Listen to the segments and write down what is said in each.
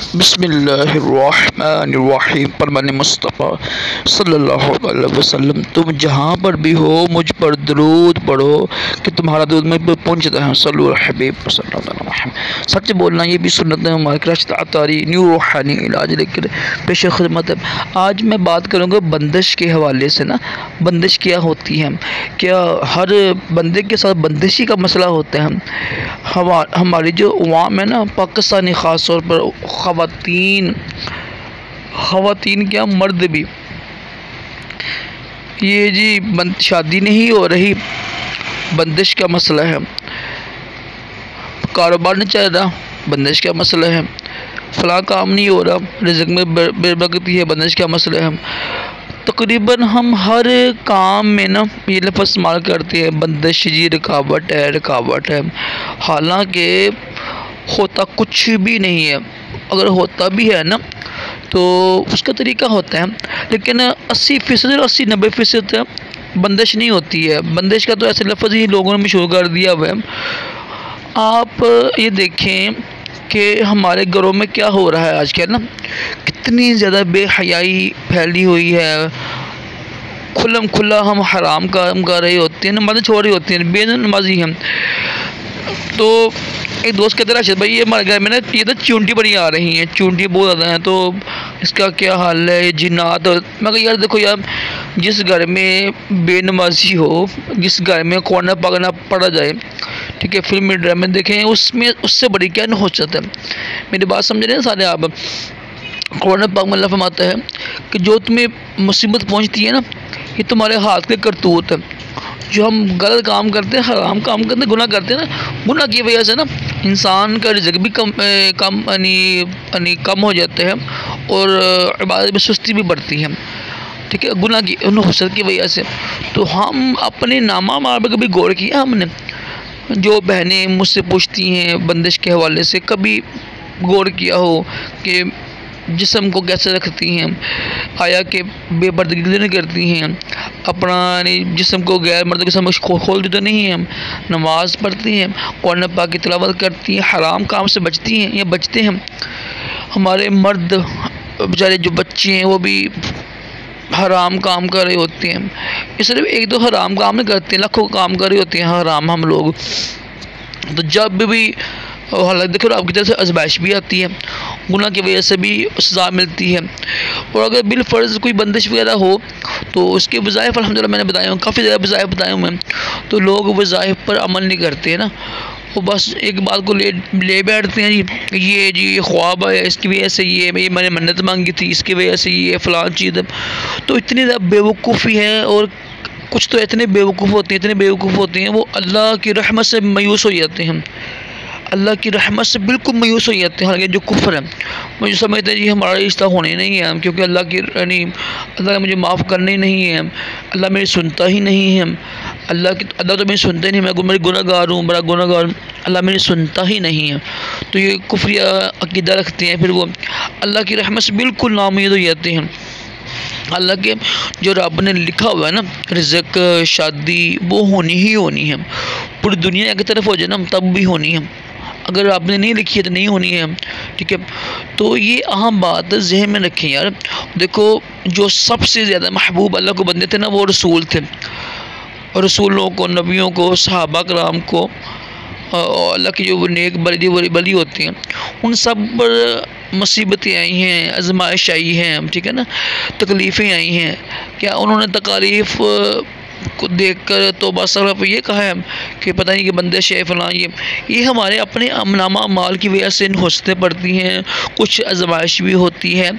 बिस्मिल्लाहिर्रहमानिर्रहीम। परमान मुस्तफ़ा सल्लल्लाहु अलैहि वसल्लम, तुम जहाँ पर भी हो मुझ पर दरूद पढ़ो कि तुम्हारा दरूद मुझ पर पहुँचता है। सल्लल्लाहु अलैहि हबीब सल्लल्लाहु अलैहि वसल्लम। सच बोलना ये भी सुन्नत है हमारे राशिद अतारी न्यू रूहानी इलाज लेकर पेश खिदमत है। आज मैं बात करूँगा बंदिश के हवाले से ना, बंदिश क्या होती है, क्या हर बंदे के साथ बंदिशी का मसला होता है। हमारी जो अवाम है ना, पाकिस्तानी ख़ास तौर पर ख़वातीन क्या मर्द भी, ये जी शादी नहीं हो रही, बंदिश का मसला है। कारोबार नहीं चल रहा, बंदिश का मसला है। फ़लाँ काम नहीं हो रहा, रिज़्क़ में बेबरकती है, बंदिश का मसला है। तकरीबन हम हर काम में ना ये लफ्ज़ इस्तेमाल करते हैं, बंदिश जी रुकावट है। हालांकि होता कुछ भी नहीं है। अगर होता भी है ना तो उसका तरीका होता है, लेकिन 80% और 80-90% बंदिश नहीं होती है। बंदिश का तो ऐसे लफ्ज़ ही लोगों ने मशहूर कर दिया हुआ है। आप ये देखें कि हमारे घरों में क्या हो रहा है आजकल ना, कितनी ज़्यादा बेहयाई फैली हुई है। खुल्लम खुल्ला हम हराम काम कर रहे होते हैं, नमाज़ें छोड़ रही होती हैं, बेनमाजी हैं। तो एक दोस्त कहते राशिद भाई, ये हमारे घर में ना ये तो चूंटी बड़ी आ रही हैं, चूंटी बहुत ज़्यादा हैं, तो इसका क्या हाल है, जिन्नात। मैं कहा यार देखो यार, जिस घर में बेनमाजी हो, जिस घर में कुरान पाक ना पढ़ा जाए, ठीक है, फिल्मी ड्रामे देखें, उसमें उससे बड़ी क्या नहुसत है। मेरी बात समझ रहे हैं सारे आप। कुरान पाक में अल्लाह फरमाता है कि जो तुम्हें मुसीबत पहुँचती है ना, ये तुम्हारे हाथ के करतूत है। जो हम गलत काम करते हैं, हराम काम करते हैं, गुनाह करते हैं ना, गुनाह की वजह से ना इंसान का रिज़्क़ भी कम हो जाते हैं और इबादत में सुस्ती भी बढ़ती है, ठीक है, गुनाह की नहुसत की वजह से। तो हम अपने नामा मार पर कभी गौर किया हमने? जो बहनें मुझसे पूछती हैं बंदिश के हवाले से, कभी गौर किया हो कि जिस्म को कैसे रखती हैं, आया कि बेपर्दगी नहीं करती हैं, अपना जिस्म को गैर मर्द के समक्ष खोलती तो नहीं हैं, नमाज़ पढ़ती हैं, कुरान पाक की तिलावत करती हैं, हराम काम से बचती हैं या बचते हैं। हमारे मर्द बेचारे जो बच्चे हैं वो भी हराम काम कर रहे होते हैं। ये सिर्फ एक दो हराम काम नहीं करते, लाखों काम कर रहे होते हैं हराम हम लोग। तो जब भी हालांकि देखो आपकी तरफ से आज़माइश भी आती है, गुनाह की वजह से भी सज़ा मिलती है। और अगर बिल फ़र्ज़ कोई बंदिश वगैरह हो तो उसके वज़ाइफ अल्हम्दुलिल्लाह मैंने बताया हूँ, काफ़ी ज़्यादा वज़ाइफ बताए हूँ मैं। तो लोग वज़ाइफ पर अमल नहीं करते हैं ना, वो बस एक बात को ले बैठते हैं जी, ये ख्वाब है, इसकी वजह से ये मैंने मन्नत मांगी थी, इसकी वजह से ये फ़लाँ चीज़ है। तो इतनी ज़्यादा बेवकूफ़ी है, और कुछ तो इतने बेवकूफ़ होते हैं वो अल्लाह की रहमत से मायूस हो जाते हैं, अल्लाह की रहमत से बिल्कुल मायूस हो जाते हैं। हालांकि जो कुफ्र है, मुझे समझते हैं जी हमारा रिश्ता होने नहीं है, क्योंकि अल्लाह का मुझे माफ़ करना ही नहीं है, अल्लाह मेरी सुनता ही नहीं है, अल्लाह तो मेरी सुनता ही नहीं, मैं मेरी गुनहगार हूँ, बड़ा गुनहगार, अल्लाह मेरी सुनता ही नहीं है। तो ये कुफ्रिया अकीदा रखते हैं, फिर वो अल्लाह की रहमत से बिल्कुल नाउम्मीद हो जाते हैं। अल्लाह के जो रब ने लिखा हुआ है ना, रिज़्क़ शादी वो होनी ही होनी है, पूरी दुनिया की तरफ हो जाए ना तब भी होनी है। अगर आपने नहीं लिखी है तो नहीं होनी है, ठीक है। तो ये अहम बात ज़हन में रखें यार। देखो जो सबसे ज़्यादा महबूब अल्लाह को बंदे थे ना, वो रसूल थे, और रसूलों को, नबियों को, सहाबा कराम को, और अल्लाह की जो नेक बली होती हैं, उन सब पर मुसीबतें आई हैं, आज़माइश आई हैं, ठीक है ना, तकलीफ़ें आई हैं। क्या उन्होंने तकालीफ़ को देखकर तो बस सिर्फ ये कहा है कि पता नहीं कि बंदिश है फ़लाँ, ये हमारे अपने अमनामा माल की वजह से हौसलें पड़ती हैं, कुछ आज़माइश भी होती है।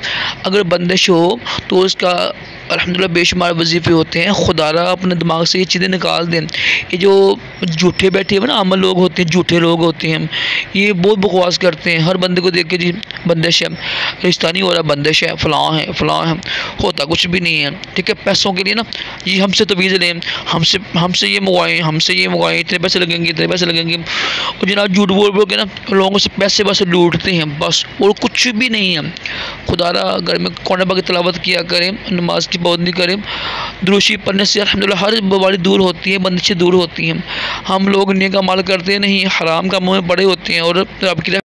अगर बंदिश हो तो उसका अल्हम्दुलिल्लाह बेशुमार वजीफ़े होते हैं। खुदारा अपने दिमाग से ये चीज़ें निकाल दें। ये जो झूठे बैठे हुए ना अमल लोग होते हैं, झूठे लोग होते हैं, ये बहुत बकवास करते हैं। हर बंदे को देख के जी बंदिश है, रिश्ता नहीं हो रहा, बंदिश है, फ़लाँ है, होता कुछ भी नहीं है, ठीक है। पैसों के लिए ना जी हमसे तवीज़ लें, हमसे ये मंगवाएँ, इतने पैसे लगेंगे, और जनाब झूठ बोल के ना लोगों से पैसे बस लूटते हैं बस, और कुछ भी नहीं है। खुदारा घर में कुरान पाक की तिलावत किया करें, नमाज की पाबंदी करें, दुरूशी पढ़ने से अल्हम्दुलिल्लाह हर बीमारी दूर होती है, बंदिशें दूर होती हैं। हम लोग नेक अमाल करते नहीं, हराम कामों में पड़े होते हैं, और आपकी